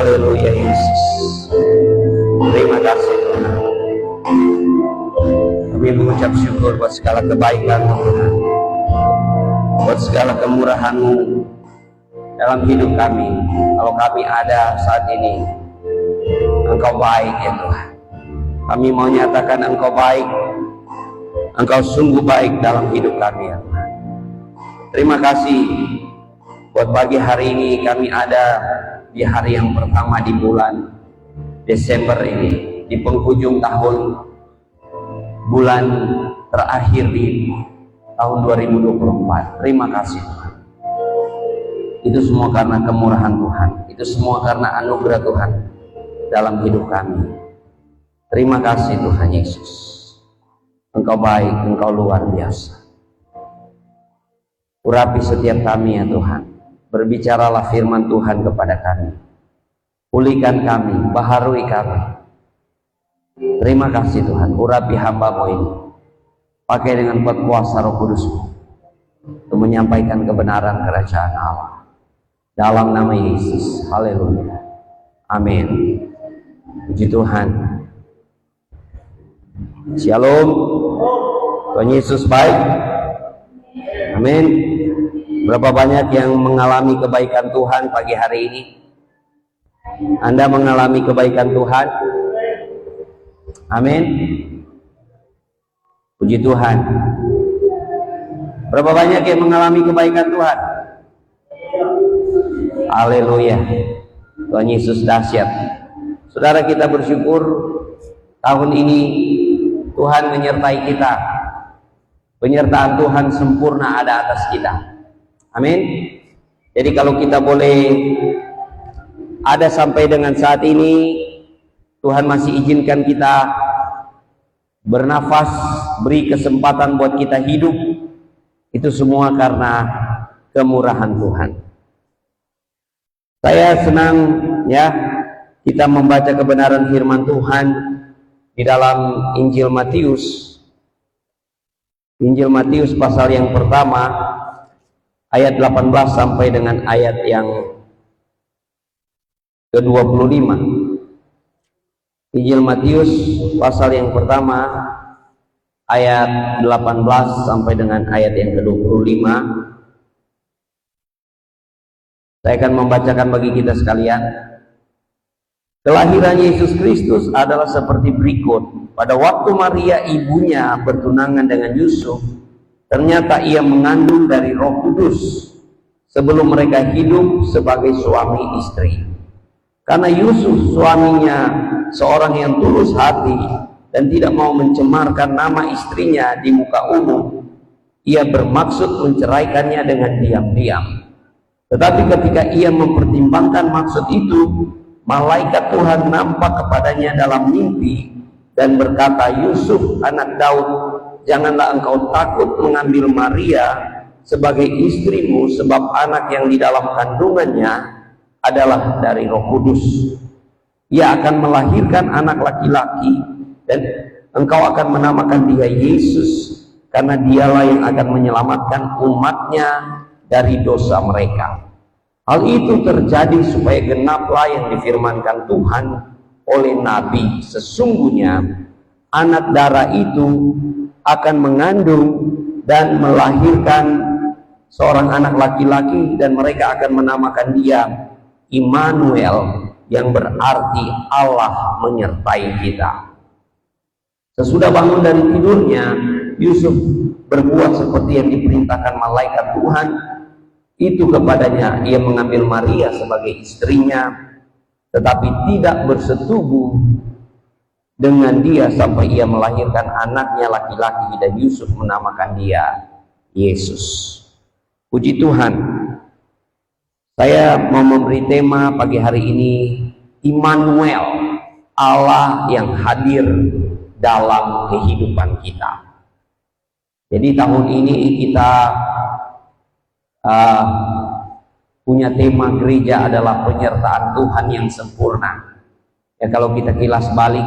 Haleluya Yesus. Terima kasih Tuhan. Kami mengucap syukur buat segala kebaikan-Mu Tuhan, buat segala kemurahan-Mu dalam hidup kami. Kalau kami ada saat ini, Engkau baik ya Tuhan. Kami mau nyatakan Engkau baik, Engkau sungguh baik dalam hidup kami ya Tuhan. Terima kasih buat pagi hari ini kami ada di hari yang pertama di bulan Desember ini, di penghujung tahun, bulan terakhir di tahun 2024. Terima kasih Tuhan. Itu semua karena kemurahan Tuhan, itu semua karena anugerah Tuhan dalam hidup kami. Terima kasih Tuhan Yesus. Engkau baik, Engkau luar biasa. Urapi setiap kami ya Tuhan. Berbicaralah firman Tuhan kepada kami. Pulihkan kami, baharui kami. Terima kasih Tuhan. Urapi hamba-Mu ini. Pakai dengan kuat kuasa Roh Kudus-Mu untuk menyampaikan kebenaran kerajaan Allah. Dalam nama Yesus. Haleluya. Amin. Puji Tuhan. Shalom. Tuhan Yesus baik. Amin. Berapa banyak yang mengalami kebaikan Tuhan pagi hari ini? Anda mengalami kebaikan Tuhan? Amin. Puji Tuhan. Berapa banyak yang mengalami kebaikan Tuhan? Haleluya. Tuhan Yesus dahsyat. Saudara, kita bersyukur tahun ini Tuhan menyertai kita. Penyertaan Tuhan sempurna ada atas kita. Amin. Jadi kalau kita boleh ada sampai dengan saat ini, Tuhan masih izinkan kita bernafas, beri kesempatan buat kita hidup, itu semua karena kemurahan Tuhan. Saya senang ya kita membaca kebenaran firman Tuhan di dalam Injil Matius. Injil Matius pasal yang pertama ayat 18 sampai dengan ayat yang ke-25. Injil Matius pasal yang pertama ayat 18 sampai dengan ayat yang ke-25. Saya akan membacakan bagi kita sekalian. Kelahiran Yesus Kristus adalah seperti berikut. Pada waktu Maria ibunya bertunangan dengan Yusuf, ternyata ia mengandung dari Roh Kudus sebelum mereka hidup sebagai suami istri. Karena Yusuf suaminya seorang yang tulus hati dan tidak mau mencemarkan nama istrinya di muka umum, ia bermaksud menceraikannya dengan diam-diam. Tetapi ketika ia mempertimbangkan maksud itu, malaikat Tuhan nampak kepadanya dalam mimpi dan berkata, Yusuf anak Daud, janganlah engkau takut mengambil Maria sebagai istrimu, sebab anak yang di dalam kandungannya adalah dari Roh Kudus. Ia akan melahirkan anak laki-laki dan engkau akan menamakan dia Yesus, karena dialah yang akan menyelamatkan umatnya dari dosa mereka. Hal itu terjadi supaya genaplah yang difirmankan Tuhan oleh Nabi, sesungguhnya anak darah itu akan mengandung dan melahirkan seorang anak laki-laki, dan mereka akan menamakan dia Immanuel, yang berarti Allah menyertai kita. Sesudah bangun dari tidurnya, Yusuf berbuat seperti yang diperintahkan malaikat Tuhan itu kepadanya. Ia mengambil Maria sebagai istrinya, tetapi tidak bersetubuh dengan dia sampai ia melahirkan anaknya laki-laki, dan Yusuf menamakan dia Yesus. Puji Tuhan. Saya mau memberi tema pagi hari ini, Immanuel, Allah yang hadir dalam kehidupan kita. Jadi tahun ini kita punya tema gereja adalah penyertaan Tuhan yang sempurna. Ya, kalau kita kilas balik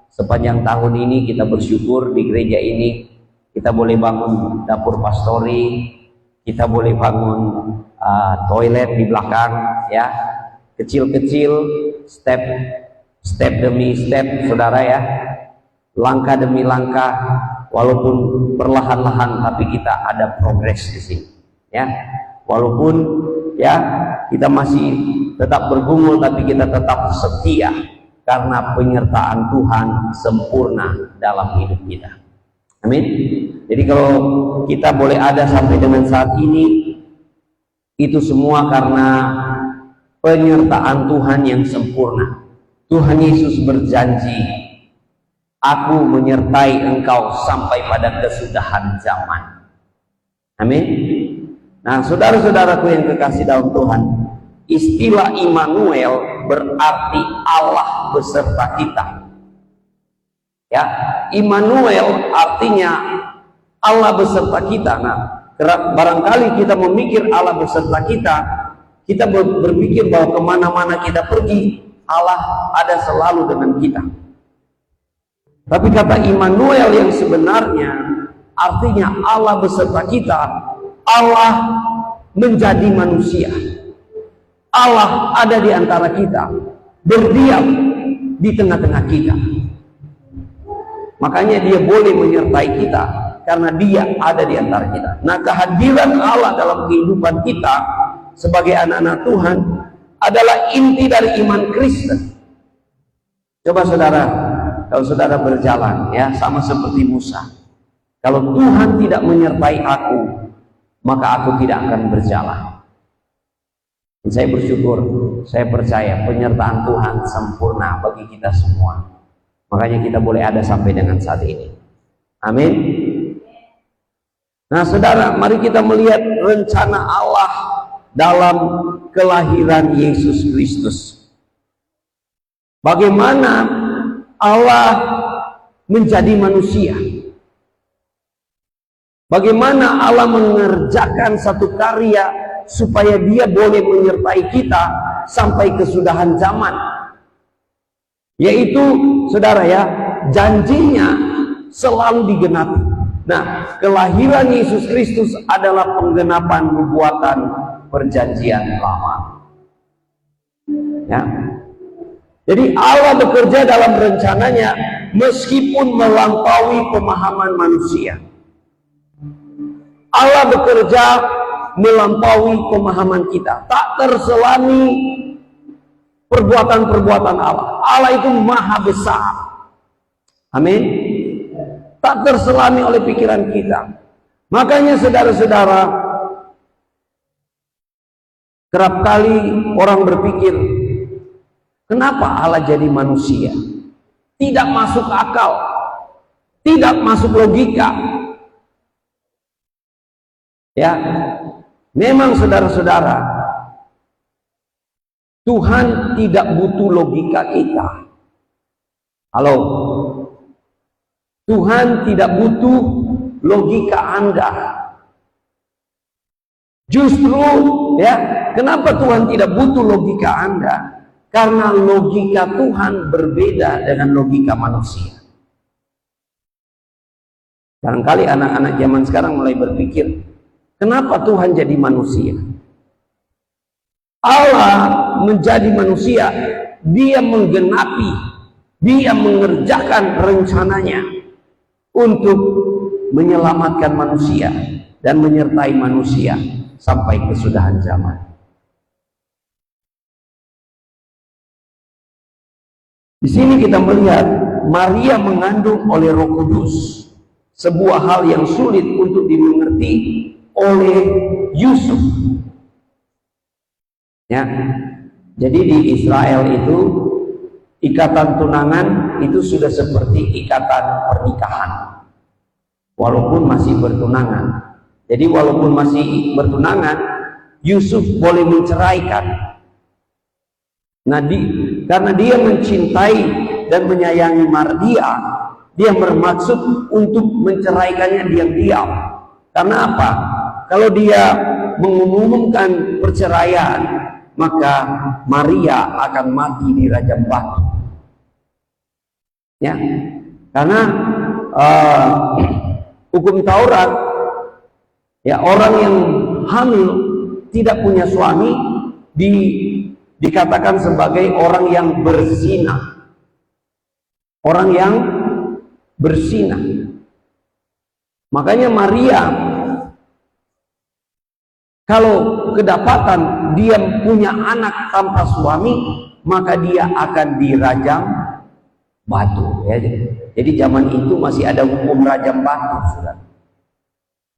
sepanjang tahun ini, kita bersyukur di gereja ini kita boleh bangun dapur pastori, kita boleh bangun toilet di belakang, ya, kecil-kecil, step demi step, saudara ya, langkah demi langkah, walaupun perlahan-lahan, tapi kita ada progres di sini, ya. Walaupun ya kita masih tetap bergumul, tapi kita tetap setia karena penyertaan Tuhan sempurna dalam hidup kita. Amin. Jadi kalau kita boleh ada sampai dengan saat ini, itu semua karena penyertaan Tuhan yang sempurna. Tuhan Yesus berjanji, aku menyertai engkau sampai pada kesudahan zaman. Amin. Nah, saudara-saudaraku yang kekasih dalam Tuhan, istilah Immanuel berarti Allah beserta kita. Ya, Immanuel artinya Allah beserta kita. Nah, barangkali kita memikir Allah beserta kita berpikir bahwa kemana-mana kita pergi, Allah ada selalu dengan kita. Tapi kata Immanuel yang sebenarnya artinya Allah beserta kita, Allah menjadi manusia. Allah ada di antara kita, berdiam di tengah-tengah kita. Makanya dia boleh menyertai kita karena dia ada di antara kita. Nah, kehadiran Allah dalam kehidupan kita sebagai anak-anak Tuhan adalah inti dari iman Kristen. Coba saudara, kalau saudara berjalan ya sama seperti Musa. Kalau Tuhan tidak menyertai aku, maka aku tidak akan berjalan. Dan saya bersyukur, saya percaya penyertaan Tuhan sempurna bagi kita semua. Makanya kita boleh ada sampai dengan saat ini. Amin. Nah, saudara, mari kita melihat rencana Allah dalam kelahiran Yesus Kristus. Bagaimana Allah menjadi manusia? Bagaimana Allah mengerjakan satu karya supaya dia boleh menyertai kita sampai kesudahan zaman? Yaitu, saudara ya, janjinya selalu digenapi. Nah, kelahiran Yesus Kristus adalah penggenapan nubuatan perjanjian lama. Ya. Jadi Allah bekerja dalam rencananya meskipun melampaui pemahaman manusia. Allah bekerja melampaui pemahaman kita, tak terselami perbuatan-perbuatan Allah. Allah itu maha besar. Amin. Tak terselami oleh pikiran kita. Makanya saudara-saudara, kerap kali orang berpikir, kenapa Allah jadi manusia? Tidak masuk akal, tidak masuk logika. Ya, memang saudara-saudara, Tuhan tidak butuh logika kita. Halo, Tuhan tidak butuh logika Anda. Justru ya, kenapa Tuhan tidak butuh logika Anda? Karena logika Tuhan berbeda dengan logika manusia. Barangkali anak-anak zaman sekarang mulai berpikir, kenapa Tuhan jadi manusia? Allah menjadi manusia, dia menggenapi, dia mengerjakan rencananya untuk menyelamatkan manusia dan menyertai manusia sampai kesudahan zaman. Di sini kita melihat Maria mengandung oleh Roh Kudus, sebuah hal yang sulit untuk dimengerti oleh Yusuf. Ya, jadi di Israel itu ikatan tunangan itu sudah seperti ikatan pernikahan, walaupun masih bertunangan. Jadi walaupun masih bertunangan, Yusuf boleh menceraikan. Nah, karena dia mencintai dan menyayangi Maria, dia bermaksud untuk menceraikannya diam-diam. Karena apa? Kalau dia mengumumkan perceraian, maka Maria akan mati di rajam batu. Ya, karena hukum Taurat, ya, orang yang hamil tidak punya suami dikatakan sebagai orang yang berzina. Orang yang berzina. Makanya Maria, kalau kedapatan dia punya anak tanpa suami, maka dia akan dirajam batu. Ya. Jadi zaman itu masih ada hukum rajam batu, saudara.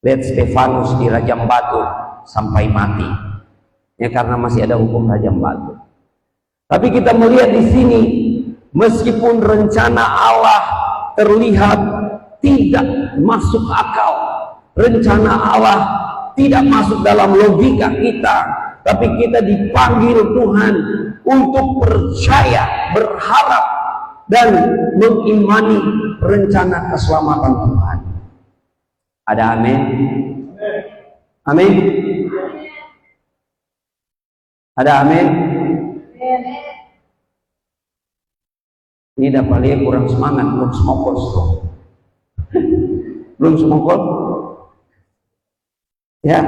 Lihat Stefanus dirajam batu sampai mati. Ya, karena masih ada hukum rajam batu. Tapi kita melihat di sini, meskipun rencana Allah terlihat tidak masuk akal, rencana Allah tidak masuk dalam logika kita, tapi kita dipanggil Tuhan untuk percaya, berharap, dan mengimani rencana keselamatan Tuhan. Ada amin? Amin? Ada amin? Ini dapat lihat kurang semangat, belum semokol. Belum semokol? Ya.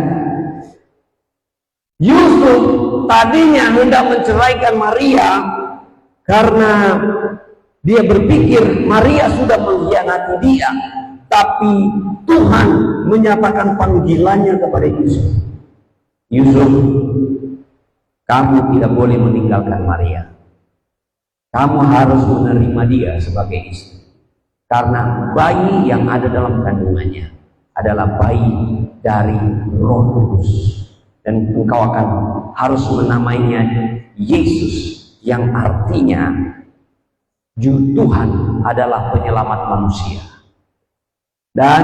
Yusuf tadinya hendak menceraikan Maria karena dia berpikir Maria sudah mengkhianati dia, tapi Tuhan menyatakan panggilannya kepada Yusuf. Yusuf, kamu tidak boleh meninggalkan Maria. Kamu harus menerima dia sebagai istri. Karena bayi yang ada dalam kandungannya adalah bayi dari Roh Kudus. Dan engkau akan harus menamainya Yesus, yang artinya Tuhan adalah penyelamat manusia. Dan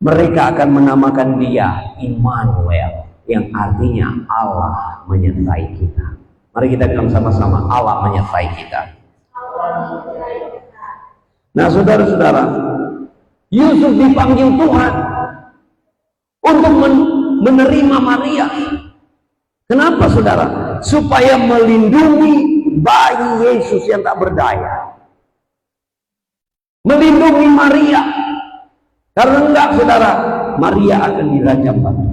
mereka akan menamakan dia Immanuel, yang artinya Allah menyertai kita. Mari kita bilang sama-sama, Allah menyertai kita. Nah, saudara-saudara, Yusuf dipanggil Tuhan untuk menerima Maria. Kenapa, saudara? Supaya melindungi bayi Yesus yang tak berdaya. Melindungi Maria. Karena enggak, saudara, Maria akan dirajam batu.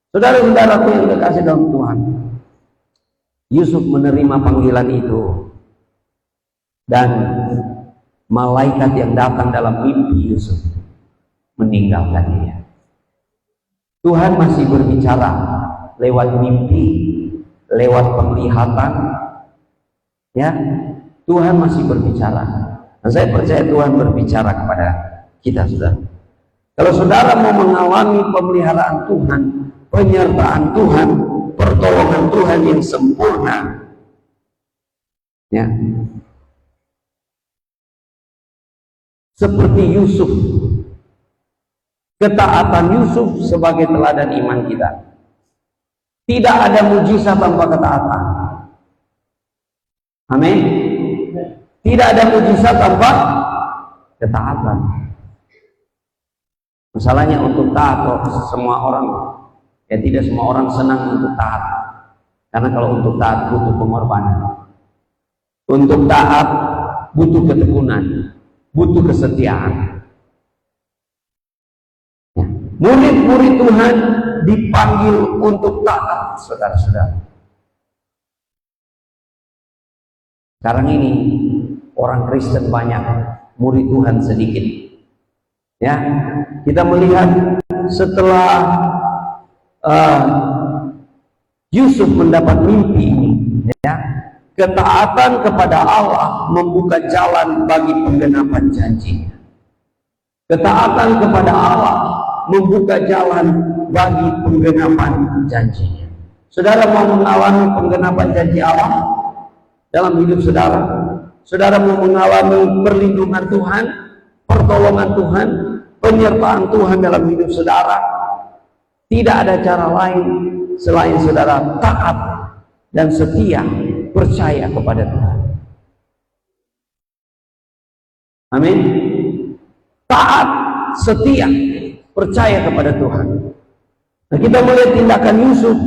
Saudara-saudaraku yang dikasih dalam Tuhan, Yusuf menerima panggilan itu, dan malaikat yang datang dalam mimpi Yusuf meninggalkan dia. Tuhan masih berbicara lewat mimpi, lewat penglihatan, ya. Tuhan masih berbicara. Dan saya percaya Tuhan berbicara kepada kita, saudara. Kalau saudara mau mengalami pemeliharaan Tuhan, penyertaan Tuhan, pertolongan Tuhan yang sempurna, ya, seperti Yusuf, ketaatan Yusuf sebagai teladan iman kita. Tidak ada mujizat tanpa ketaatan. Amin. Tidak ada mujizat tanpa ketaatan. Masalahnya untuk taat, semua orang, ya tidak semua orang senang untuk taat. Karena kalau untuk taat butuh pengorbanan. Untuk taat butuh ketekunan, butuh kesetiaan. Ya. Murid-murid Tuhan dipanggil untuk taat, saudara-saudara. Sekarang ini orang Kristen banyak, murid Tuhan sedikit. Ya, kita melihat setelah Yusuf mendapat mimpi ini, ya, ketaatan kepada Allah membuka jalan bagi penggenapan janjinya. Ketaatan kepada Allah membuka jalan bagi penggenapan janjinya. Saudara mau mengalami penggenapan janji Allah dalam hidup saudara? Saudara mau mengalami perlindungan Tuhan, pertolongan Tuhan, penyertaan Tuhan dalam hidup saudara? Tidak ada cara lain selain saudara taat dan setia, percaya kepada Tuhan. Amin. Taat, setia, percaya kepada Tuhan. Nah, kita melihat tindakan Yusuf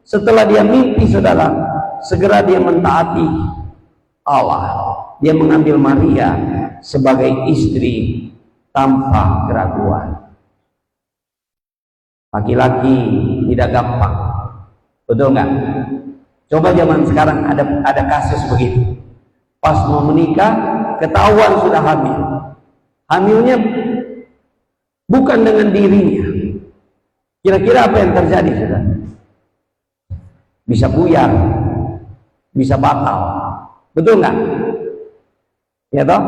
setelah dia mimpi, saudara, segera dia mentaati Allah. Dia mengambil Maria sebagai istri tanpa keraguan. Laki-laki tidak gampang Betul nggak? Coba zaman sekarang ada kasus begitu. Pas mau menikah, ketahuan sudah hamil. Hamilnya bukan dengan dirinya. Kira-kira apa yang terjadi, saudara? Bisa buyar, bisa batal. Betul nggak? Ya toh?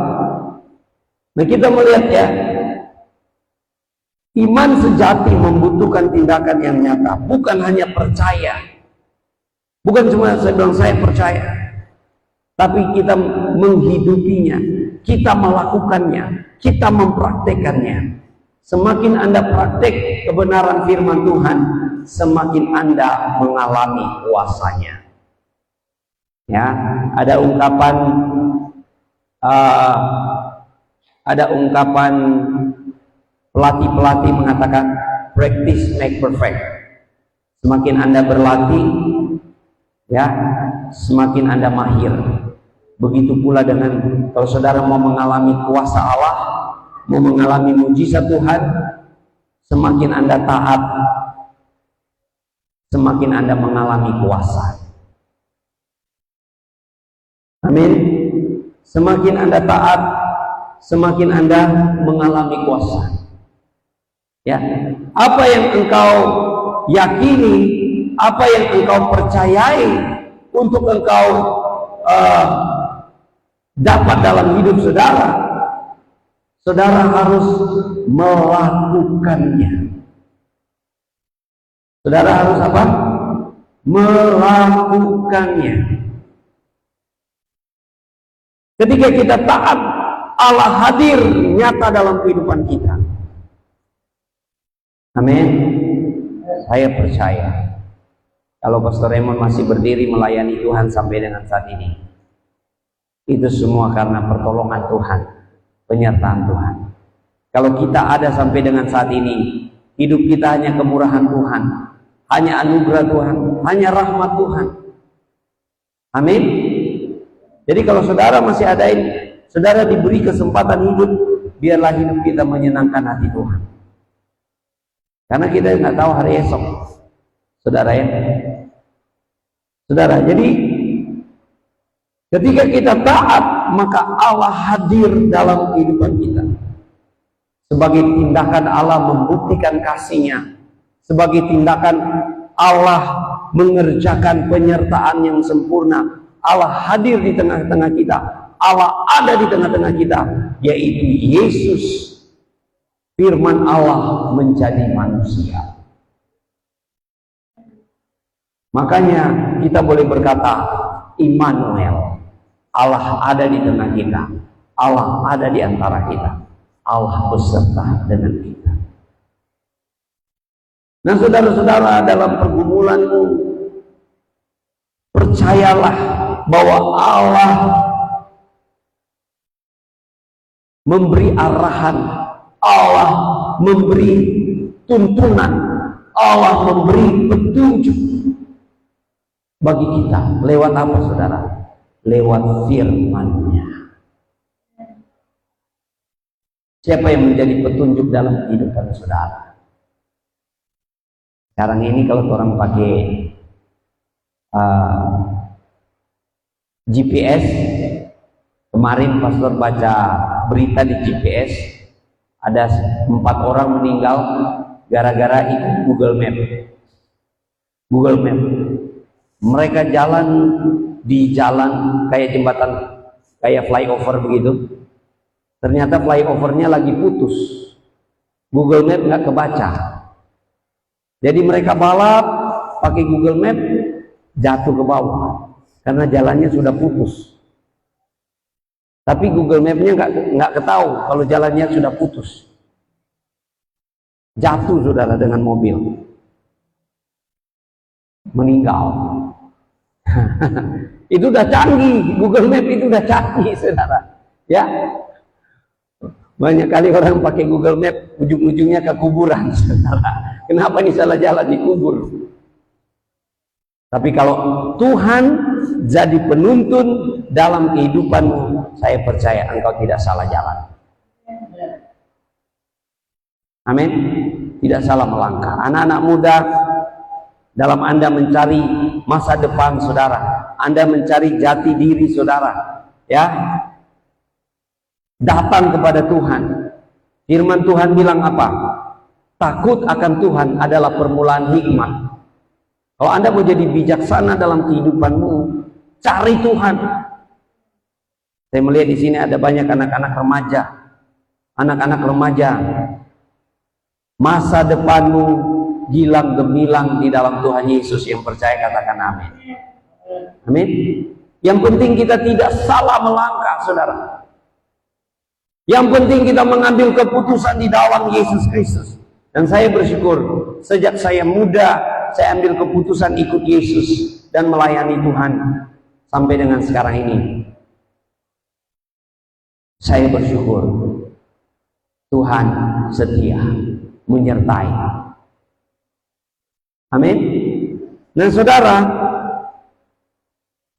Nah, kita melihat ya, iman sejati membutuhkan tindakan yang nyata, bukan hanya percaya. Bukan cuma saya bilang saya percaya, tapi kita menghidupinya, kita melakukannya, kita mempraktekannya. Semakin Anda praktek kebenaran firman Tuhan, semakin Anda mengalami kuasanya. Ya, ada ungkapan pelatih-pelatih mengatakan practice make perfect. Semakin Anda berlatih, ya, semakin Anda mahir. Begitu pula dengan kalau saudara mau mengalami kuasa Allah, mau mengalami mujizat Tuhan, semakin Anda taat, semakin Anda mengalami kuasa. Amin. Semakin Anda taat, semakin Anda mengalami kuasa. Ya, apa yang engkau yakini, apa yang engkau percayai untuk engkau dapat dalam hidup saudara, saudara harus melakukannya. Saudara harus apa? Melakukannya. Ketika kita taat, Allah hadir nyata dalam kehidupan kita. Amin. Saya percaya kalau Pastor Raymond masih berdiri melayani Tuhan sampai dengan saat ini, itu semua karena pertolongan Tuhan, penyertaan Tuhan. Kalau kita ada sampai dengan saat ini, hidup kita hanya kemurahan Tuhan, hanya anugerah Tuhan, hanya rahmat Tuhan. Amin. Jadi kalau saudara masih ada ini, saudara diberi kesempatan hidup, biarlah hidup kita menyenangkan hati Tuhan. Karena kita nggak tahu hari esok, saudara ya. Saudara, jadi ketika kita taat, maka Allah hadir dalam kehidupan kita. Sebagai tindakan Allah membuktikan kasih-Nya, sebagai tindakan Allah mengerjakan penyertaan yang sempurna. Allah hadir di tengah-tengah kita, Allah ada di tengah-tengah kita, yaitu Yesus, firman Allah menjadi manusia. Makanya kita boleh berkata, Immanuel, Allah ada di tengah kita, Allah ada di antara kita, Allah beserta dengan kita. Nah, saudara-saudara, dalam pergumulanmu, percayalah bahwa Allah memberi arahan, Allah memberi tuntunan, Allah memberi petunjuk bagi kita. Lewat apa, saudara? Lewat firman-Nya. Siapa yang menjadi petunjuk dalam kehidupan saudara? Sekarang ini kalau orang pakai GPS, kemarin pastor baca berita di GPS, ada 4 orang meninggal gara-gara ikut Google Map. Google Map. Mereka jalan di jalan kayak jembatan, kayak flyover begitu. Ternyata flyovernya lagi putus. Google Map nggak kebaca. Jadi mereka balap pakai Google Map, jatuh ke bawah karena jalannya sudah putus. Tapi Google Map-nya nggak ketahui kalau jalannya sudah putus. Jatuh, saudara, dengan mobil, meninggal. Itu udah canggih, Google Map itu udah canggih, saudara. Ya, banyak kali orang pakai Google Map, ujung-ujungnya ke kuburan, saudara. Kenapa nih salah jalan, dikubur? Tapi kalau Tuhan jadi penuntun dalam kehidupanmu, saya percaya engkau tidak salah jalan. Amin. Tidak salah melangkah. Anak-anak muda, dalam Anda mencari masa depan saudara, Anda mencari jati diri saudara, ya, datang kepada Tuhan. Firman Tuhan bilang apa? Takut akan Tuhan adalah permulaan hikmat. Kalau Anda mau jadi bijaksana dalam kehidupanmu, cari Tuhan. Saya melihat di sini ada banyak anak-anak remaja. Anak-anak remaja, masa depanmu gilang gemilang di dalam Tuhan Yesus. Yang percaya katakan amin. Amin. Yang penting kita tidak salah melangkah, saudara. Yang penting kita mengambil keputusan di dalam Yesus Kristus. Dan saya bersyukur, sejak saya muda, saya ambil keputusan ikut Yesus dan melayani Tuhan sampai dengan sekarang ini. Saya bersyukur Tuhan setia menyertai. Amin. Dan saudara,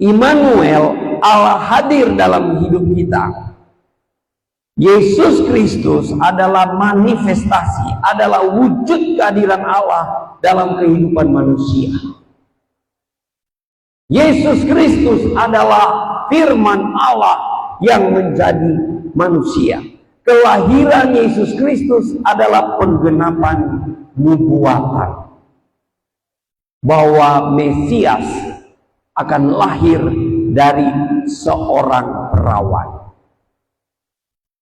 Immanuel, Allah hadir dalam hidup kita. Yesus Kristus adalah manifestasi, adalah wujud kehadiran Allah dalam kehidupan manusia. Yesus Kristus adalah firman Allah yang menjadi manusia. Kelahiran Yesus Kristus adalah penggenapan nubuatan bahwa Mesias akan lahir dari seorang perawan.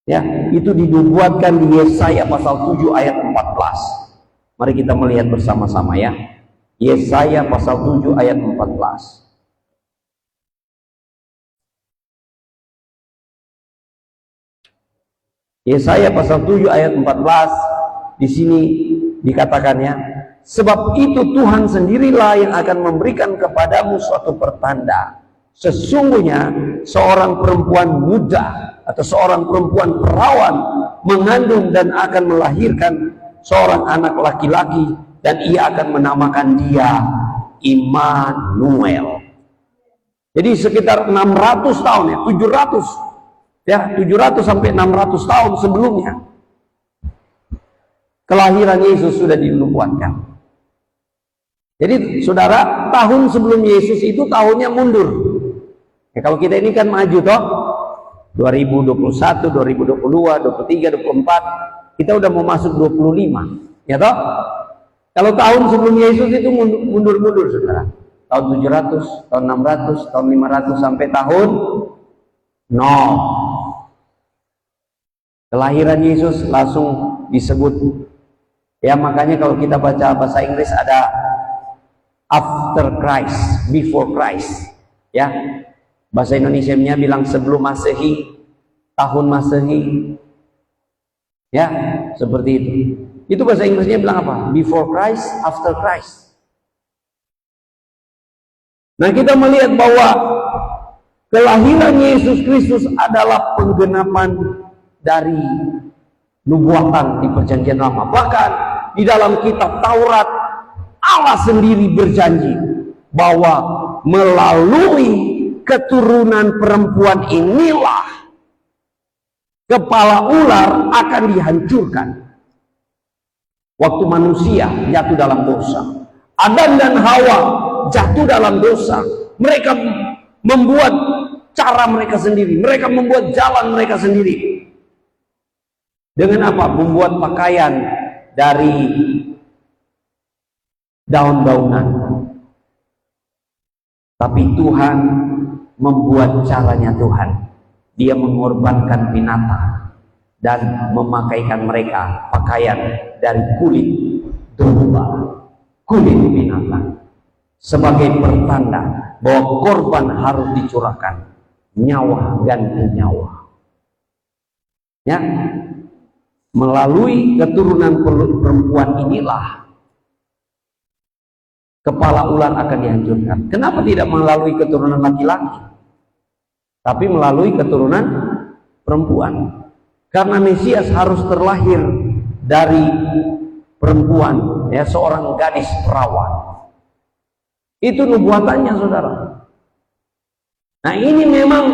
Ya, itu dinubuatkan di Yesaya pasal 7 ayat 14. Mari kita melihat bersama-sama ya. Yesaya pasal 7 ayat 14. Yesaya pasal 7 ayat 14, di sini dikatakannya, sebab itu Tuhan sendirilah yang akan memberikan kepadamu suatu pertanda. Sesungguhnya seorang perempuan muda atau seorang perempuan perawan mengandung dan akan melahirkan seorang anak laki-laki, dan ia akan menamakan dia Immanuel. Jadi sekitar 600 tahun ya, 700 sampai 600 tahun sebelumnya kelahiran Yesus sudah dinubuatkan. Jadi saudara, tahun sebelum Yesus itu tahunnya mundur. Ya, kalau kita ini kan maju toh, 2021, 2022, 23, 24, kita udah mau masuk 25, ya toh? Kalau tahun sebelum Yesus itu mundur-mundur saudara. Tahun 700, tahun 600, tahun 500 sampai tahun 0. Kelahiran Yesus langsung disebut. Ya, makanya kalau kita baca bahasa Inggris ada after Christ, before Christ. Ya, bahasa Indonesianya bilang sebelum Masehi, tahun Masehi. Ya, seperti itu. Itu bahasa Inggrisnya bilang apa? Before Christ, after Christ. Nah, kita melihat bahwa kelahiran Yesus Kristus adalah penggenapan dari nubuatan di Perjanjian Lama. Bahkan di dalam kitab Taurat, Allah sendiri berjanji bahwa melalui keturunan perempuan inilah kepala ular akan dihancurkan. Waktu manusia jatuh dalam dosa, Adam dan Hawa jatuh dalam dosa, mereka membuat cara mereka sendiri, mereka membuat jalan mereka sendiri. Dengan apa? Membuat pakaian dari daun-daunan. Tapi Tuhan membuat caranya Tuhan. Dia mengorbankan binatang dan memakaikan mereka pakaian dari kulit domba, kulit binatang, sebagai pertanda bahwa korban harus dicurahkan, nyawa ganti nyawa. Ya, melalui keturunan perempuan inilah kepala ular akan dihancurkan. Kenapa tidak melalui keturunan laki-laki, tapi melalui keturunan perempuan? Karena Mesias harus terlahir dari perempuan, ya, seorang gadis perawan. Itu nubuatannya, saudara. Nah, ini memang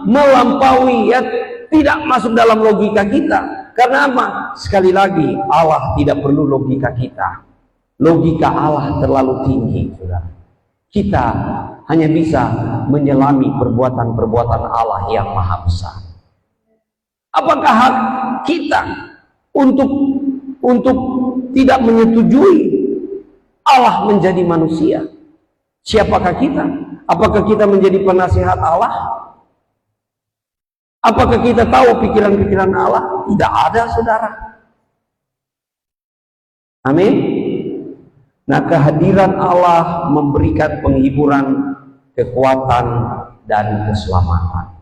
melampaui, ya, tidak masuk dalam logika kita. Karena apa? Sekali lagi, Allah tidak perlu logika kita. Logika Allah terlalu tinggi, saudara. Kita hanya bisa menyelami perbuatan-perbuatan Allah yang maha besar. Apakah hak kita untuk tidak menyetujui Allah menjadi manusia? Siapakah kita? Apakah kita menjadi penasihat Allah? Apakah kita tahu pikiran-pikiran Allah? Tidak ada, saudara. Amin. Nah, kehadiran Allah memberikan penghiburan, kekuatan, dan keselamatan.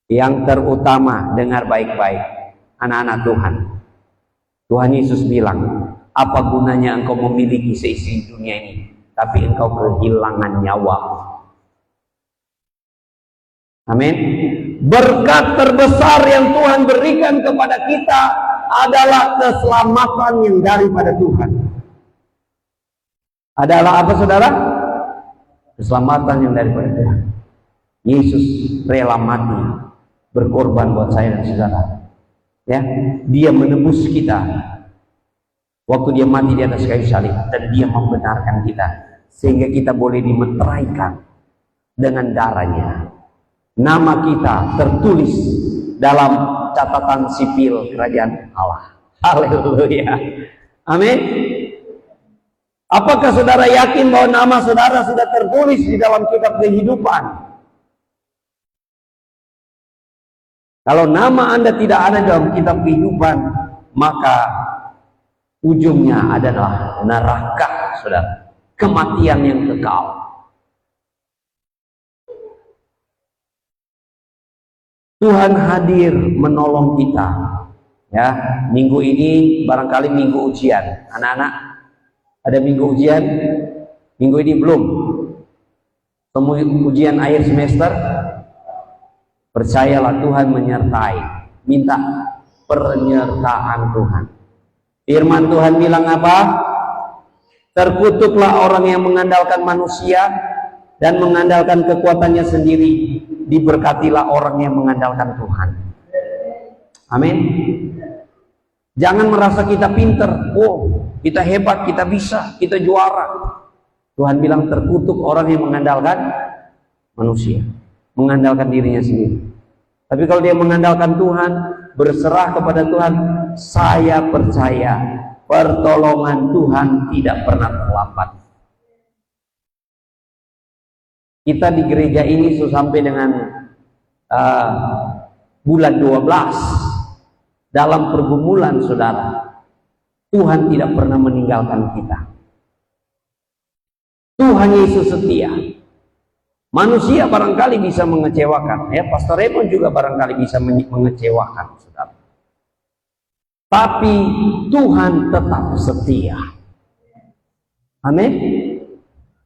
Yang terutama, dengar baik-baik, anak-anak Tuhan. Tuhan Yesus bilang, apa gunanya engkau memiliki seisi dunia ini, tapi engkau kehilangan nyawa. Amin. Berkat terbesar yang Tuhan berikan kepada kita adalah keselamatan yang daripada Tuhan. Adalah apa, saudara? Keselamatan yang daripada Tuhan. Yesus rela mati, berkorban buat saya dan saudara. Ya, dia menebus kita. Waktu dia mati di atas kayu salib, dan dia membenarkan kita sehingga kita boleh dimeteraikan dengan darahnya. Nama kita tertulis dalam catatan sipil kerajaan Allah. Haleluya. Amin. Apakah saudara yakin bahwa nama saudara sudah tertulis di dalam kitab kehidupan? Kalau nama Anda tidak ada dalam kitab kehidupan, maka ujungnya adalah neraka, saudara. Kematian yang kekal. Tuhan hadir menolong kita. Ya, minggu ini barangkali minggu ujian. Anak-anak, ada minggu ujian? Minggu ini belum. Semua ujian akhir semester. Percayalah Tuhan menyertai. Minta penyertaan Tuhan. Firman Tuhan bilang apa? Terkutuklah orang yang mengandalkan manusia dan mengandalkan kekuatannya sendiri. Diberkatilah orang yang mengandalkan Tuhan. Amin. Jangan merasa kita pinter. Oh, kita hebat, kita bisa, kita juara. Tuhan bilang terkutuk orang yang mengandalkan manusia, mengandalkan dirinya sendiri. Tapi kalau dia mengandalkan Tuhan, berserah kepada Tuhan, saya percaya pertolongan Tuhan tidak pernah terlambat. Kita di gereja ini sampai dengan bulan 12 dalam pergumulan, saudara. Tuhan tidak pernah meninggalkan kita. Tuhan Yesus setia. Manusia barangkali bisa mengecewakan. Ya, Pastor Raymond juga barangkali bisa mengecewakan, saudara. Tapi Tuhan tetap setia. Amin.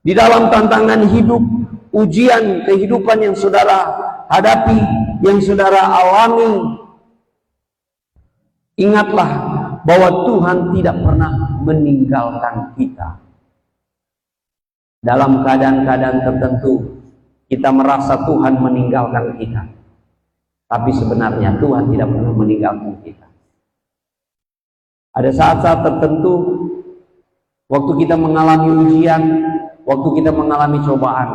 Di dalam tantangan hidup, ujian kehidupan yang saudara hadapi, yang saudara alami, ingatlah bahwa Tuhan tidak pernah meninggalkan kita. Dalam keadaan-keadaan tertentu kita merasa Tuhan meninggalkan kita, tapi sebenarnya Tuhan tidak pernah meninggalkan kita. Ada saat-saat tertentu waktu kita mengalami ujian, waktu kita mengalami cobaan,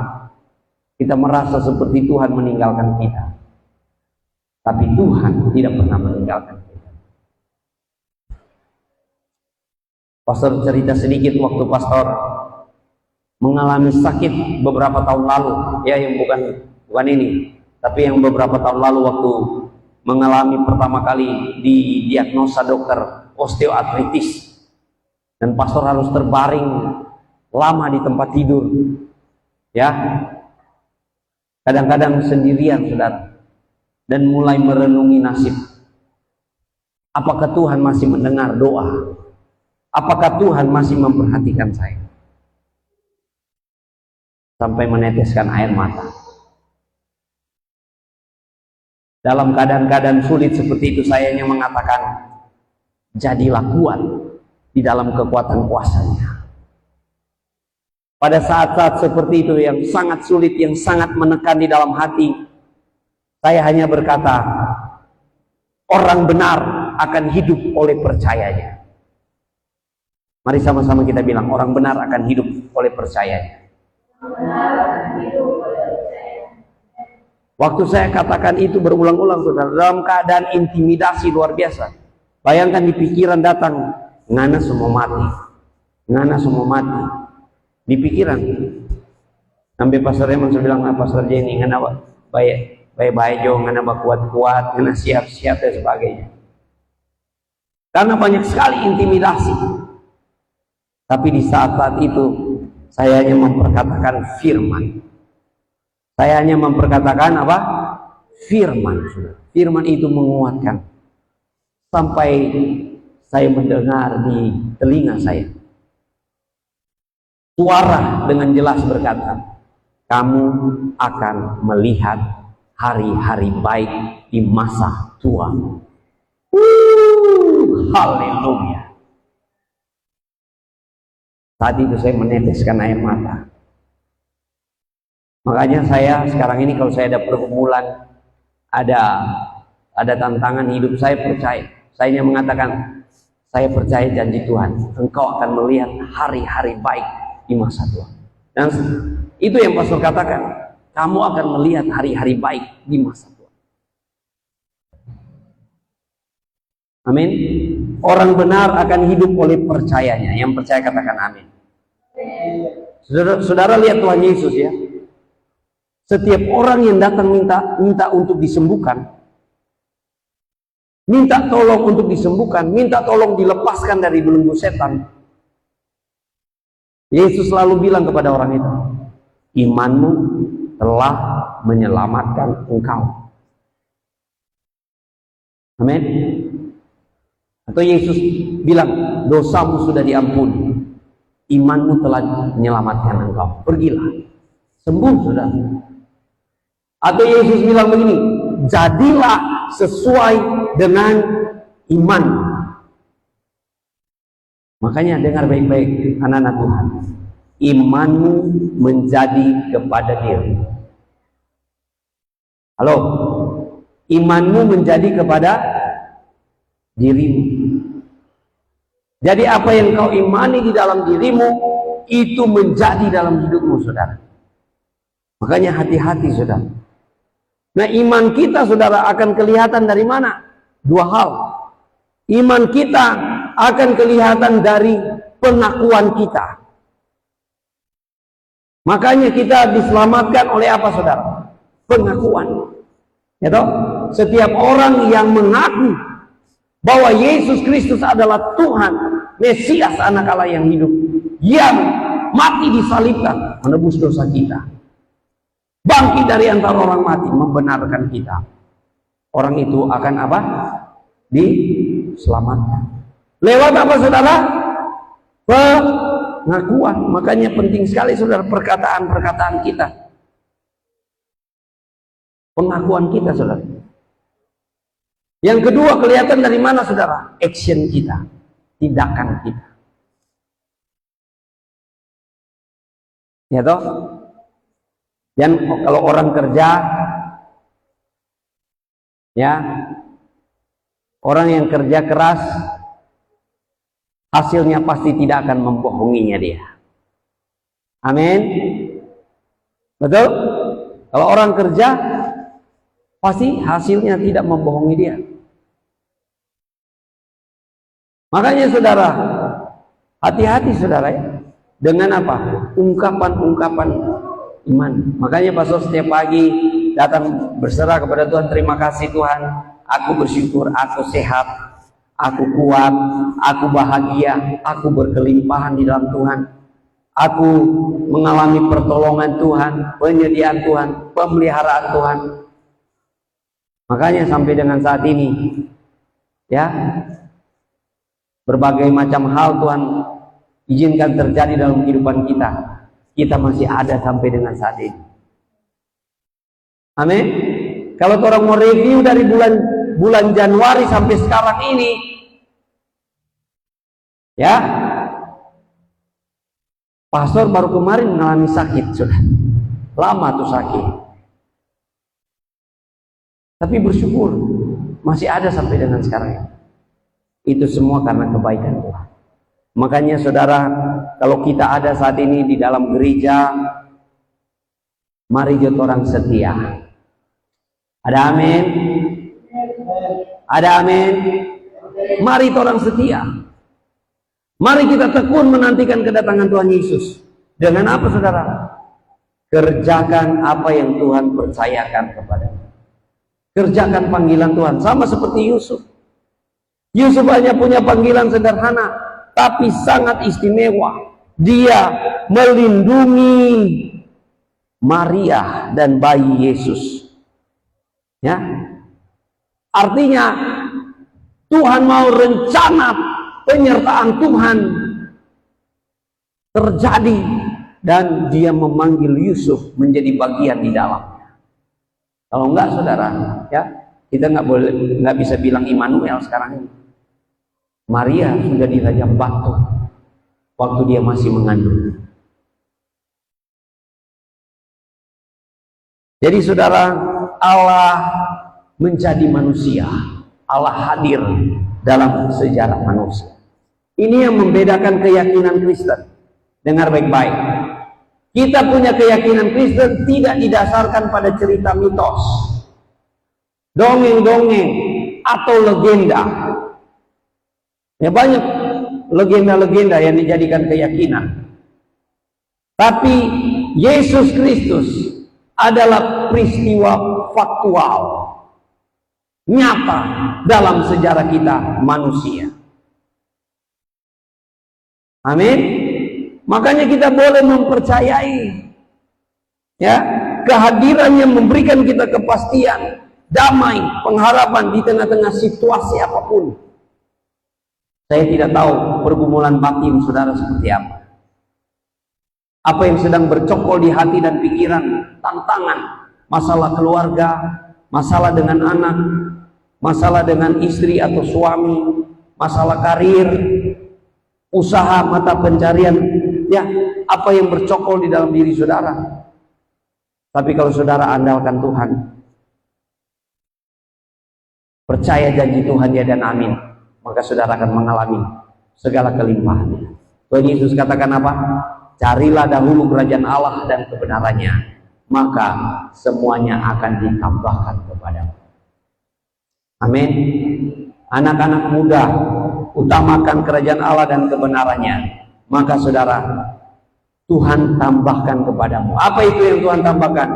kita merasa seperti Tuhan meninggalkan kita. Tapi Tuhan tidak pernah meninggalkan kita. Pastor cerita sedikit waktu pastor mengalami sakit beberapa tahun lalu. Ya, yang bukan ini, tapi yang beberapa tahun lalu waktu mengalami pertama kali didiagnosa dokter osteoartritis. Dan pastor harus terbaring lama di tempat tidur. Ya, kadang-kadang sendirian, saudara, dan mulai merenungi nasib. Apakah Tuhan masih mendengar doa? Apakah Tuhan masih memperhatikan saya? Sampai meneteskan air mata. Dalam keadaan-keadaan sulit seperti itu, saya hanya mengatakan, jadilah kuat di dalam kekuatan kuasa-Nya. Pada saat-saat seperti itu yang sangat sulit, yang sangat menekan di dalam hati, saya hanya berkata, orang benar akan hidup oleh percayanya. Mari sama-sama kita bilang, orang benar akan hidup oleh percayanya. Waktu saya katakan itu berulang-ulang, saudara, dalam keadaan intimidasi luar biasa. Bayangkan di pikiran datang, ngana semua mati, ngana semua mati. Di pikiran, sampai Pastor Raymond bilang, Pastor Jenny, ngana baik-baik jo, ngana kuat-kuat, ngana siap-siap dan sebagainya. Karena banyak sekali intimidasi. Tapi di saat-saat itu, saya hanya memperkatakan firman. Saya hanya memperkatakan apa? Firman. Firman itu menguatkan. Sampai saya mendengar di telinga saya suara dengan jelas berkata, kamu akan melihat hari-hari baik di masa tua. Haleluya. Saat itu saya meneteskan air mata. Makanya saya sekarang ini kalau saya ada pergumulan, ada tantangan hidup, saya percaya. Saya hanya mengatakan, saya percaya janji Tuhan. Engkau akan melihat hari-hari baik di masa tua. Dan itu yang Pastor katakan. Kamu akan melihat hari-hari baik di masa tua. Amin. Orang benar akan hidup oleh percayanya. Yang percaya katakan amin. Saudara lihat Tuhan Yesus ya. Setiap orang yang datang minta untuk disembuhkan, minta tolong untuk disembuhkan, minta tolong dilepaskan dari belenggu setan, Yesus selalu bilang kepada orang itu, imanmu telah menyelamatkan engkau. Amin. Atau Yesus bilang, dosamu sudah diampuni, imanmu telah menyelamatkan engkau, pergilah, sembuh sudah. Atau Yesus bilang begini, jadilah sesuai dengan iman. Makanya dengar baik-baik anak-anak Tuhan, imanmu menjadi kepada diri. Halo, imanmu menjadi kepada dirimu. Jadi apa yang kau imani di dalam dirimu, itu menjadi dalam hidupmu, saudara. Makanya hati-hati, saudara. Nah, iman kita, saudara, akan kelihatan dari mana? Dua hal. Iman kita akan kelihatan dari pengakuan kita. Makanya kita diselamatkan oleh apa, saudara? Pengakuan. Ya toh? Setiap orang yang mengaku bahwa Yesus Kristus adalah Tuhan, Mesias, anak Allah yang hidup, yang mati disalibkan, menebus dosa kita, bangkit dari antara orang mati, membenarkan kita, orang itu akan apa? Diselamatkan. Lewat apa, saudara? Pengakuan. Makanya penting sekali, saudara, perkataan-perkataan kita, pengakuan kita, saudara. Yang kedua, kelihatan dari mana, saudara? Action kita, tindakan kita. Ya toh? Dan kalau orang kerja, ya, orang yang kerja keras, hasilnya pasti tidak akan membohonginya dia. Amin. Betul? Kalau orang kerja, pasti hasilnya tidak membohongi dia. Makanya, saudara, hati-hati, saudara, ya, dengan apa? Ungkapan-ungkapan iman. Makanya Pastor setiap pagi datang berserah kepada Tuhan, terima kasih Tuhan, aku bersyukur, aku sehat, aku kuat, aku bahagia, aku berkelimpahan di dalam Tuhan, aku mengalami pertolongan Tuhan, penyediaan Tuhan, pemeliharaan Tuhan. Makanya sampai dengan saat ini, ya, berbagai macam hal Tuhan izinkan terjadi dalam kehidupan kita. Kita masih ada sampai dengan saat ini. Amin. Kalau orang mau review dari bulan Januari sampai sekarang ini, ya, pastor baru kemarin mengalami sakit, sudah lama tuh sakit. Tapi bersyukur masih ada sampai dengan sekarang. Itu semua karena kebaikan Tuhan. Makanya saudara, kalau kita ada saat ini di dalam gereja, mari kita orang setia. Ada amin? Ada amin? Mari kita orang setia. Mari kita tekun menantikan kedatangan Tuhan Yesus. Dengan apa saudara? Kerjakan apa yang Tuhan percayakan kepadamu. Kerjakan panggilan Tuhan. Sama seperti Yusuf. Yusuf hanya punya panggilan sederhana, tapi sangat istimewa. Dia melindungi Maria dan bayi Yesus. Ya. Artinya Tuhan mau rencana penyertaan Tuhan terjadi dan dia memanggil Yusuf menjadi bagian di dalamnya. Kalau enggak saudara, ya kita nggak bisa bilang Immanuel sekarang ini. Maria sudah dirajam batu waktu dia masih mengandung. Jadi saudara, Allah menjadi manusia. Allah hadir dalam sejarah manusia. Ini yang membedakan keyakinan Kristen. Dengar baik-baik. Kita punya keyakinan Kristen tidak didasarkan pada cerita mitos, dongeng-dongeng, atau legenda. Ya, banyak legenda-legenda yang dijadikan keyakinan. Tapi Yesus Kristus adalah peristiwa faktual, nyata dalam sejarah kita manusia. Amin. Makanya kita boleh mempercayai, ya, kehadiran yang memberikan kita kepastian, damai, pengharapan di tengah-tengah situasi apapun. Saya tidak tahu pergumulan batin saudara seperti apa. Apa yang sedang bercokol di hati dan pikiran, tantangan, masalah keluarga, masalah dengan anak, masalah dengan istri atau suami, masalah karir, usaha, mata pencarian, ya, apa yang bercokol di dalam diri saudara. Tapi kalau saudara andalkan Tuhan, percaya janji Tuhan ya dan amin, maka saudara akan mengalami segala kelimpahan. Tuhan Yesus katakan apa? Carilah dahulu kerajaan Allah dan kebenarannya, maka semuanya akan ditambahkan kepadamu. Amin. Anak-anak muda, utamakan kerajaan Allah dan kebenarannya, maka saudara, Tuhan tambahkan kepadamu. Apa itu yang Tuhan tambahkan?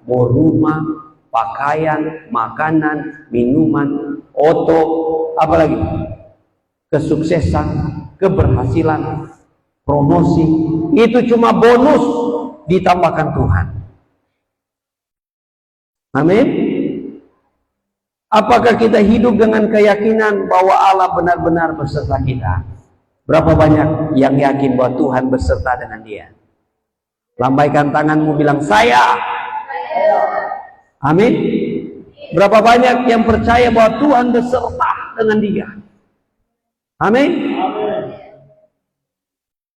Mau rumah, pakaian, makanan, minuman, oto, apa lagi? Kesuksesan, keberhasilan, promosi, itu cuma bonus ditambahkan Tuhan. Amin. Apakah kita hidup dengan keyakinan bahwa Allah benar-benar beserta kita? Berapa banyak yang yakin bahwa Tuhan beserta dengan dia? Lambaikan tanganmu, bilang saya. Amin. Berapa banyak yang percaya bahwa Tuhan beserta dengan dia? Amin.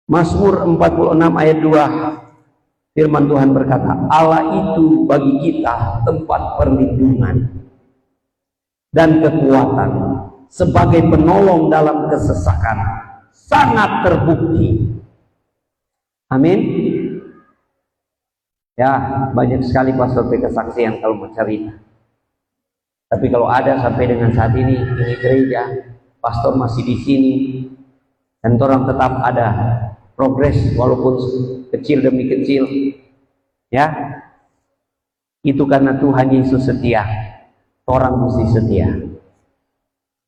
Mazmur 46 ayat 2, firman Tuhan berkata, Allah itu bagi kita tempat perlindungan dan kekuatan, sebagai penolong dalam kesesakan, sangat terbukti. Amin. Ya, banyak sekali pastor kesaksian kalau bercerita. Tapi kalau ada sampai dengan saat ini gereja, pastor masih di sini, dan orang tetap ada progres walaupun kecil demi kecil, ya, itu karena Tuhan Yesus setia. Orang mesti setia.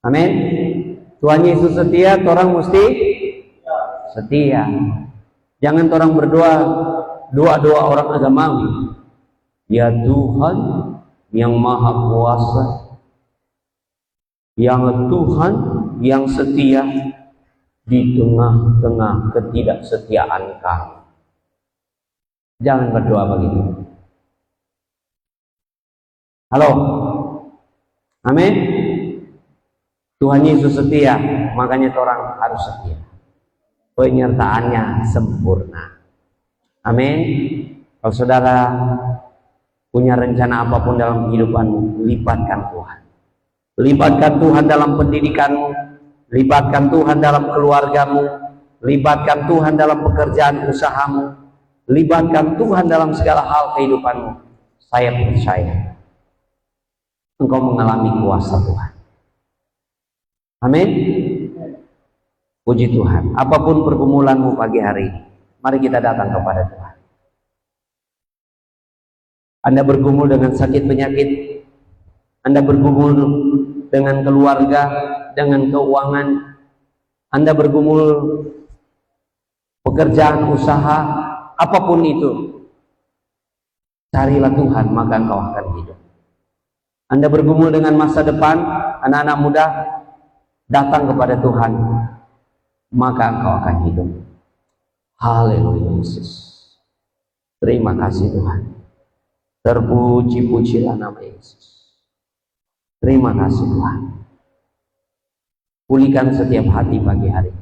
Amin. Tuhan Yesus setia, orang mesti setia. Jangan orang berdoa doa-doa orang agamawi. Ya Tuhan yang maha kuasa, yang Tuhan yang setia di tengah-tengah ketidaksetiaan kami. Jangan berdoa begitu. Halo. Amin. Tuhan Yesus setia, makanya orang harus setia. Penyertaannya sempurna. Amin. Kalau saudara punya rencana apapun dalam kehidupanmu, libatkan Tuhan. Libatkan Tuhan dalam pendidikanmu, libatkan Tuhan dalam keluargamu, Libatkan Tuhan dalam pekerjaan usahamu, libatkan Tuhan dalam segala hal kehidupanmu. Saya percaya engkau mengalami kuasa Tuhan. Amin. Puji Tuhan. Apapun pergumulanmu pagi hari ini, mari kita datang kepada Tuhan. Anda bergumul dengan sakit penyakit, Anda bergumul dengan keluarga, dengan keuangan, Anda bergumul pekerjaan usaha, apapun itu, carilah Tuhan, maka engkau akan hidup. Anda bergumul dengan masa depan, anak-anak muda, datang kepada Tuhan, maka engkau akan hidup. Haleluya Yesus. Terima kasih Tuhan. Terpuji-pujilah nama Yesus. Terima kasih Tuhan. Pulihkan setiap hati pagi hari.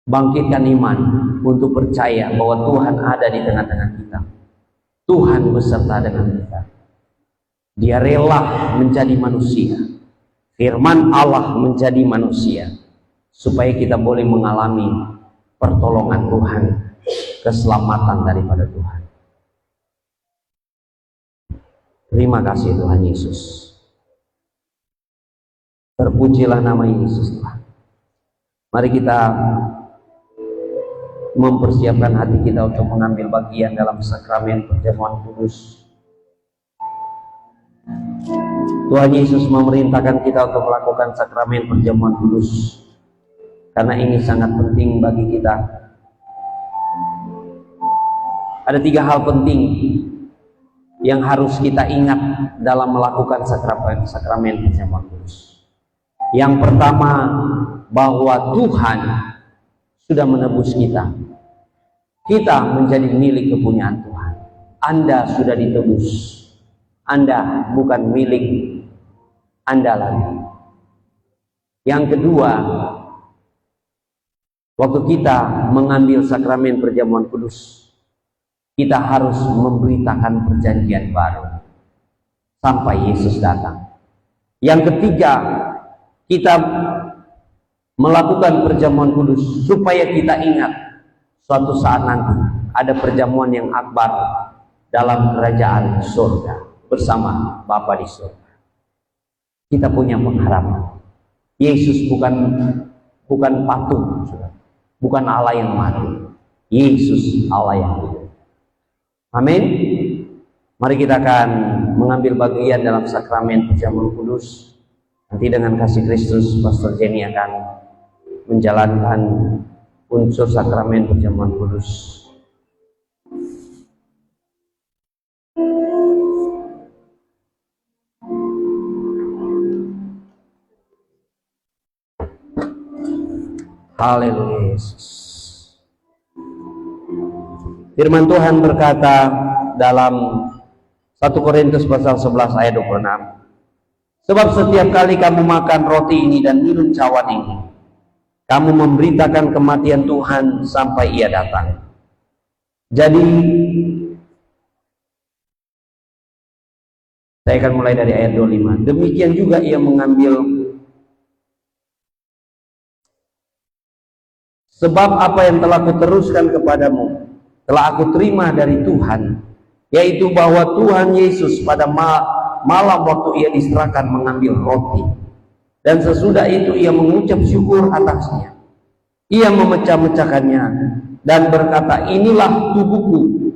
Bangkitkan iman untuk percaya bahwa Tuhan ada di tengah-tengah kita. Tuhan beserta dengan kita. Dia rela menjadi manusia. Firman Allah menjadi manusia, supaya kita boleh mengalami pertolongan Tuhan, keselamatan daripada Tuhan. Terima kasih Tuhan Yesus. Terpujilah nama Yesus Tuhan. Mari kita mempersiapkan hati kita untuk mengambil bagian dalam sakramen perjamuan kudus. Tuhan Yesus memerintahkan kita untuk melakukan sakramen perjamuan kudus, karena ini sangat penting bagi kita. Ada 3 hal penting yang harus kita ingat dalam melakukan sakramen perjamuan kudus. Yang pertama, bahwa Tuhan sudah menebus kita. Kita menjadi milik kepunyaan Tuhan. Anda sudah ditebus. Anda bukan milik Anda lagi. Yang kedua, waktu kita mengambil sakramen perjamuan kudus, kita harus memberitakan perjanjian baru sampai Yesus datang. Yang ketiga, kita melakukan perjamuan kudus supaya kita ingat suatu saat nanti ada perjamuan yang akbar dalam kerajaan surga bersama Bapa di surga. Kita punya pengharapan. Yesus bukan patung, bukan Allah yang mati. Yesus Allah yang hidup. Amin. Mari kita akan mengambil bagian dalam sakramen perjamuan kudus. Nanti dengan kasih Kristus, Pastor Jenny akan menjalankan unsur sakramen perjamuan kudus. Haleluya Yesus. Firman Tuhan berkata dalam 1 Korintus pasal 11 ayat 26. Sebab setiap kali kamu makan roti ini dan minum cawan ini, kamu memberitakan kematian Tuhan sampai Ia datang. Jadi, saya akan mulai dari ayat 25. Demikian juga Ia mengambil, sebab apa yang telah kuteruskan kepadamu telah aku terima dari Tuhan, yaitu bahwa Tuhan Yesus pada malam waktu Ia diserahkan mengambil roti, dan sesudah itu Ia mengucap syukur atasnya. Ia memecah-mecahkannya dan berkata, inilah tubuhku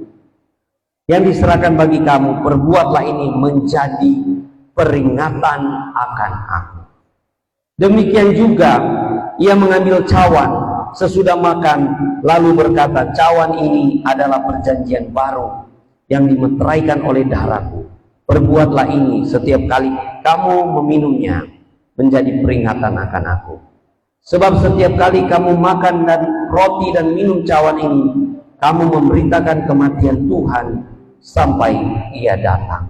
yang diserahkan bagi kamu, perbuatlah ini menjadi peringatan akan aku. Demikian juga Ia mengambil cawan sesudah makan, lalu berkata, cawan ini adalah perjanjian baru yang dimeteraikan oleh darahku. Perbuatlah ini setiap kali kamu meminumnya menjadi peringatan akan aku. Sebab setiap kali kamu makan dan roti dan minum cawan ini, kamu memberitakan kematian Tuhan sampai Ia datang.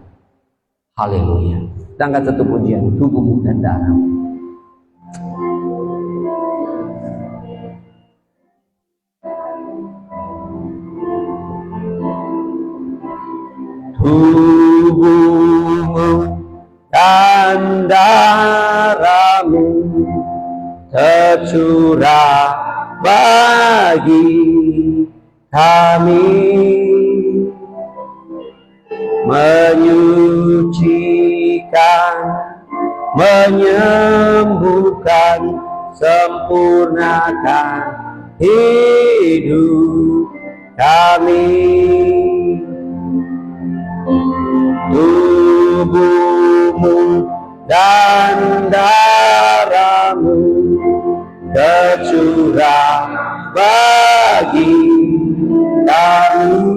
Haleluya. Dan angkat satu pujian, tubuhmu dan darahmu. Tubuhmu dan darahmu tercurah bagi kami, menyucikan, menyembuhkan, sempurnakan hidup kami. Tubuhmu dan darahmu tercurah bagi kami,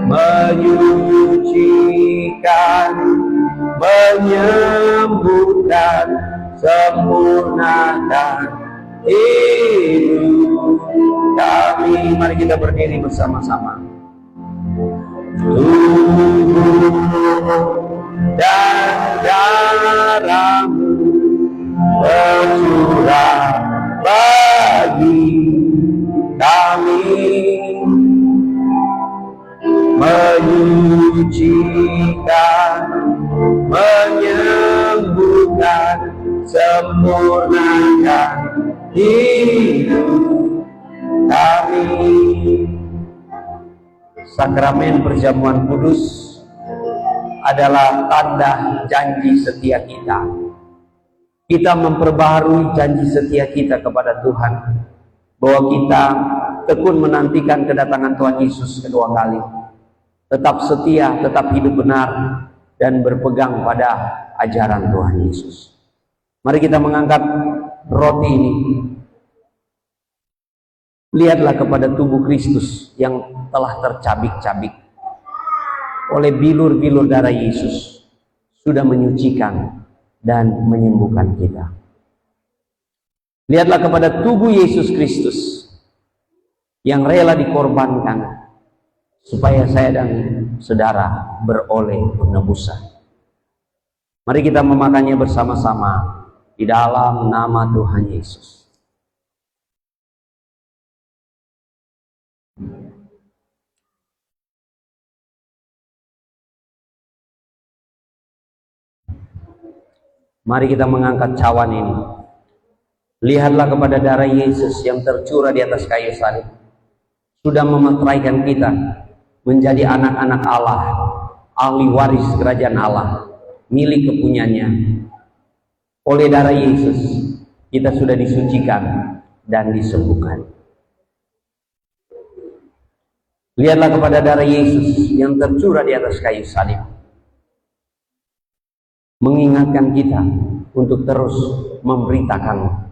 menyucikan, menyembuhkan, sempurnakan hidup kami. Mari kita berdiri bersama-sama. Tubuh dan darahmu tercurah bagi kami, menyucikan, menyembuhkan, sempurnakan hidup kami. Sakramen perjamuan kudus adalah tanda janji setia kita. Kita memperbaharui janji setia kita kepada Tuhan, bahwa kita tekun menantikan kedatangan Tuhan Yesus kedua kali, tetap setia, tetap hidup benar, dan berpegang pada ajaran Tuhan Yesus. Mari kita mengangkat roti ini. Lihatlah kepada tubuh Kristus yang telah tercabik-cabik oleh bilur-bilur darah Yesus, sudah menyucikan dan menyembuhkan kita. Lihatlah kepada tubuh Yesus Kristus yang rela dikorbankan supaya saya dan saudara beroleh penebusan. Mari kita memakannya bersama-sama di dalam nama Tuhan Yesus. Mari kita mengangkat cawan ini. Lihatlah kepada darah Yesus yang tercurah di atas kayu salib, sudah memeteraikan kita menjadi anak-anak Allah, ahli waris kerajaan Allah, milik kepunyaannya. Oleh darah Yesus kita sudah disucikan dan disembuhkan. Lihatlah kepada darah Yesus yang tercurah di atas kayu salib, mengingatkan kita untuk terus memberitakan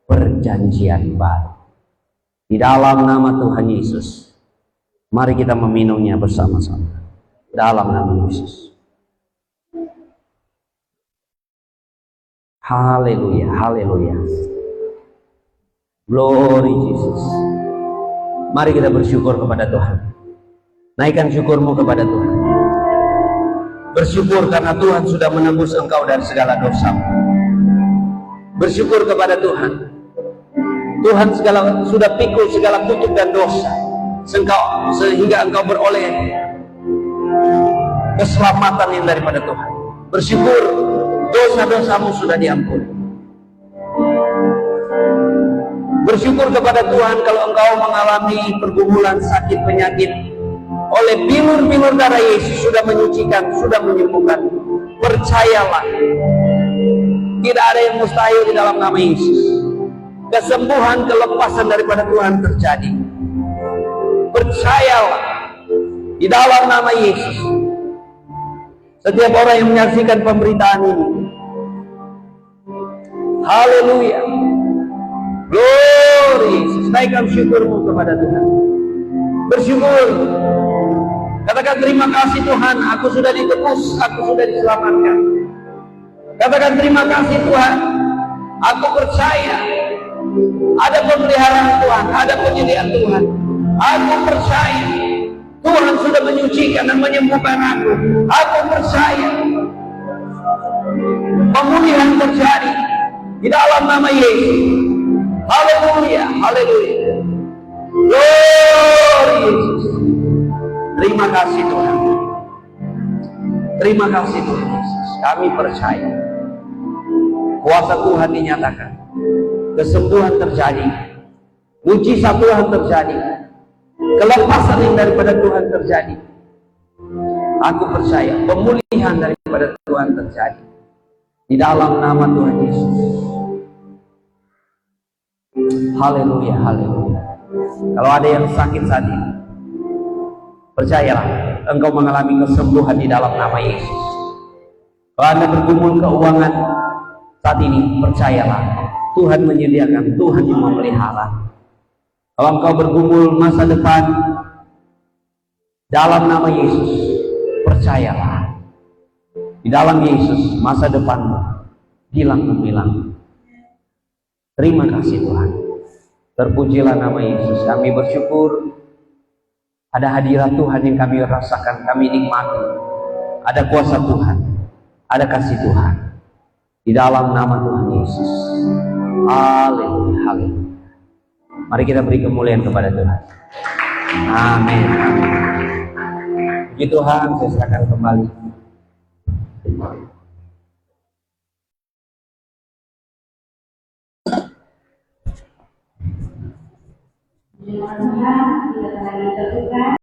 perjanjian baru. Di dalam nama Tuhan Yesus, mari kita meminumnya bersama-sama. Dalam nama Yesus. Haleluya, haleluya. Glory Jesus. Mari kita bersyukur kepada Tuhan. Naikkan syukurmu kepada Tuhan. Bersyukur karena Tuhan sudah menembus engkau dari segala dosa. Bersyukur kepada Tuhan. Tuhan sudah pikul segala kutuk dan dosa, sehingga engkau beroleh keselamatan yang daripada Tuhan. Bersyukur dosa-dosamu sudah diampuni. Bersyukur kepada Tuhan kalau engkau mengalami pergumulan sakit penyakit, oleh bilur-bilur darah Yesus sudah menyucikan, sudah menyembuhkan. Percayalah, tidak ada yang mustahil di dalam nama Yesus. Kesembuhan, kelepasan daripada Tuhan terjadi. Percayalah, di dalam nama Yesus. Setiap orang yang menyaksikan pemberitaan ini, haleluya, glory Yesus. Naikkan syukurmu kepada Tuhan. Bersyukur. Katakan terima kasih Tuhan, aku sudah ditebus, aku sudah diselamatkan. Katakan terima kasih Tuhan, aku percaya ada pemeliharaan Tuhan, ada penyediaan Tuhan. Aku percaya Tuhan sudah menyucikan dan menyembuhkan aku. Aku percaya pemulihan terjadi di dalam nama Yesus. Haleluya, haleluya. Glory Yesus. Terima kasih Tuhan. Terima kasih Tuhan Yesus. Kami percaya kuasa Tuhan dinyatakan, kesembuhan terjadi, mujizat Tuhan terjadi, kelepasan yang daripada Tuhan terjadi. Aku percaya pemulihan daripada Tuhan terjadi di dalam nama Tuhan Yesus. Haleluya, haleluya. Kalau ada yang sakit saat ini, percayalah, engkau mengalami kesembuhan di dalam nama Yesus. Kalau Anda bergumul keuangan saat ini, percayalah, Tuhan menyediakan, Tuhan yang memelihara. Kalau engkau bergumul masa depan dalam nama Yesus, percayalah, di dalam Yesus masa depanmu hilang gemilang. Terima kasih Tuhan. Terpujilah nama Yesus. Kami bersyukur ada hadirat Tuhan yang kami rasakan, kami nikmati. Ada kuasa Tuhan, ada kasih Tuhan di dalam nama Tuhan Yesus. Haleluya, haleluya. Mari kita beri kemuliaan kepada Tuhan. Amin, amin. Puji Tuhan, saya serahkan kembali. Tuhan, kita lagi terbuka.